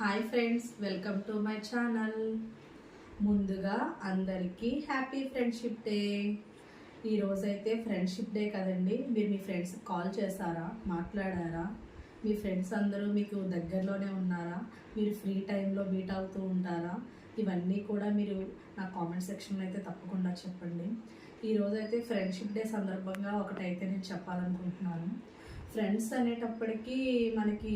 Hi friends, welcome to my channel. ముందుగా అందరికీ happy friendship day. ఈరోజైతే ఫ్రెండ్షిప్ డే కదండి. మీరు మీ ఫ్రెండ్స్కి కాల్ చేశారా, మాట్లాడారా? మీ ఫ్రెండ్స్ అందరూ మీకు దగ్గరలోనే ఉన్నారా? మీరు ఫ్రీ టైంలో మీట్ అవుతూ ఉంటారా? ఇవన్నీ కూడా మీరు నా కామెంట్ సెక్షన్లో అయితే తప్పకుండా చెప్పండి. ఈరోజైతే ఫ్రెండ్షిప్ డే సందర్భంగా ఒకటైతే నేను చెప్పాలనుకుంటున్నాను. ఫ్రెండ్స్ అనేటప్పటికీ మనకి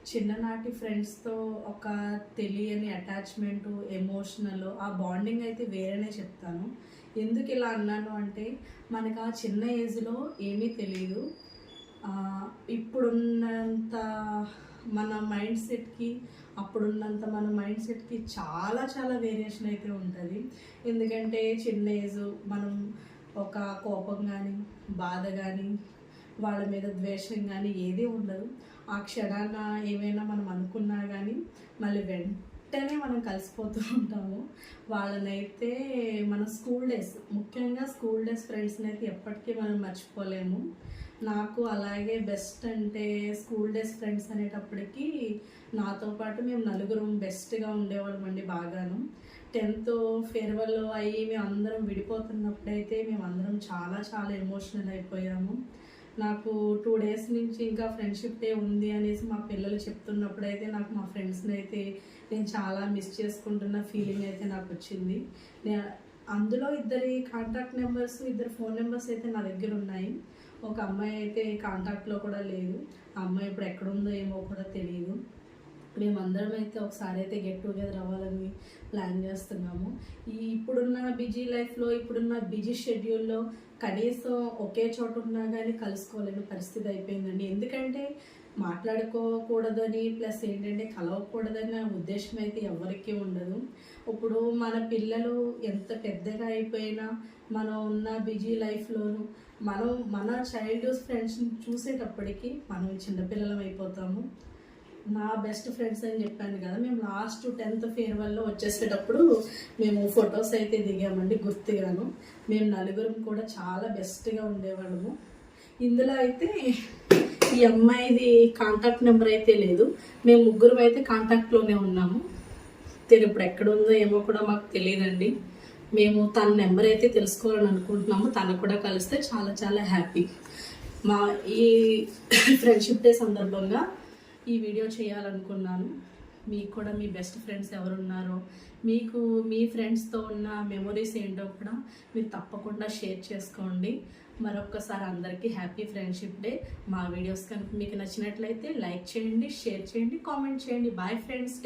చిన్ననాటి ఫ్రెండ్స్తో ఒక తెలియని అటాచ్మెంటు, ఎమోషనల్, ఆ బాండింగ్ అయితే వేరేనే చెప్తాను. ఎందుకు ఇలా అన్నాను అంటే, మనకు ఆ చిన్న ఏజ్లో ఏమీ తెలియదు. ఇప్పుడున్నంత మన మైండ్ సెట్కి, అప్పుడున్నంత మన మైండ్ సెట్కి చాలా చాలా వేరియేషన్ అయితే ఉంటుంది. ఎందుకంటే చిన్న ఏజ్, మనం ఒక కోపం కానీ, బాధ కానీ, వాళ్ళ మీద ద్వేషం కానీ ఏది ఉండదు. ఆ క్షణాన ఏమైనా మనం అనుకున్నా కానీ మళ్ళీ వెంటనే మనం కలిసిపోతూ ఉంటాము. వాళ్ళనైతే మన స్కూల్ డేస్, ముఖ్యంగా స్కూల్ డేస్ ఫ్రెండ్స్ని అయితే ఎప్పటికీ మనం మర్చిపోలేము. నాకు అలాగే బెస్ట్ అంటే స్కూల్ డేస్ ఫ్రెండ్స్ అనేటప్పటికీ నాతో పాటు మేము నలుగురం బెస్ట్గా ఉండేవాళ్ళం అండి. బాగాను 10th ఫేర్వెల్ అయ్యి మేము అందరం విడిపోతున్నప్పుడైతే మేము అందరం చాలా చాలా ఎమోషనల్ అయిపోయాము. నాకు 2 days నుంచి ఇంకా ఫ్రెండ్షిప్ డే ఉంది అనేసి మా పిల్లలు చెప్తున్నప్పుడైతే నాకు మా ఫ్రెండ్స్ని అయితే నేను చాలా మిస్ చేసుకుంటున్న ఫీలింగ్ అయితే నాకు వచ్చింది. అందులో ఇద్దరి కాంటాక్ట్ నెంబర్స్, ఇద్దరు ఫోన్ నెంబర్స్ అయితే నా దగ్గర ఉన్నాయి. ఒక అమ్మాయి అయితే కాంటాక్ట్లో కూడా లేదు. ఆ అమ్మాయి ఇప్పుడు ఎక్కడుందో ఏమో కూడా తెలియదు. మేమందరం అయితే ఒకసారి అయితే గెట్ టుగెదర్ అవ్వాలని ప్లాన్ చేస్తున్నాము. ఇప్పుడున్న బిజీ లైఫ్లో, ఇప్పుడున్న బిజీ షెడ్యూల్లో కనీసం ఒకే చోట ఉన్నా కానీ కలుసుకోలేని పరిస్థితి అయిపోయిందండి. ఎందుకంటే మాట్లాడుకోకూడదని, ప్లస్ ఏంటంటే కలవకూడదన్న ఉద్దేశం అయితే ఎవరికీ ఉండదు. ఇప్పుడు మన పిల్లలు ఎంత పెద్దగా అయిపోయినా, మనం ఉన్న బిజీ లైఫ్లోనూ మన చైల్డ్హుడ్ ఫ్రెండ్స్ని చూసేటప్పటికి మనం చిన్నపిల్లలం అయిపోతాము. నా బెస్ట్ ఫ్రెండ్స్ అని చెప్పాను కదా, మేము లాస్ట్ 10th ఫేర్వెల్లో వచ్చేసేటప్పుడు మేము ఫొటోస్ అయితే దిగామండి గుర్తుగాను. మేము నలుగురం కూడా చాలా బెస్ట్గా ఉండేవాళ్ళము. ఇందులో అయితే ఈ అమ్మాయిది కాంటాక్ట్ నెంబర్ అయితే లేదు. మేము ముగ్గురం అయితే కాంటాక్ట్లోనే ఉన్నాము. తిను ఇప్పుడు ఎక్కడ ఉందో ఏమో కూడా మాకు తెలియదండి. మేము తన నెంబర్ అయితే తెలుసుకోవాలని అనుకుంటున్నాము. తను కూడా కలిస్తే చాలా చాలా హ్యాపీ. మా ఈ ఫ్రెండ్షిప్ డే సందర్భంగా ఈ వీడియో చేయాలనుకున్నాను. మీకు కూడా మీ బెస్ట్ ఫ్రెండ్స్ ఎవరున్నారో, మీకు మీ ఫ్రెండ్స్తో ఉన్న మెమొరీస్ ఏంటో కూడా మీరు తప్పకుండా షేర్ చేసుకోండి. మరొక్కసారి అందరికీ హ్యాపీ ఫ్రెండ్షిప్ డే. మా వీడియోస్ కనుక మీకు నచ్చినట్లయితే లైక్ చేయండి, షేర్ చేయండి, కామెంట్ చేయండి. Bye friends.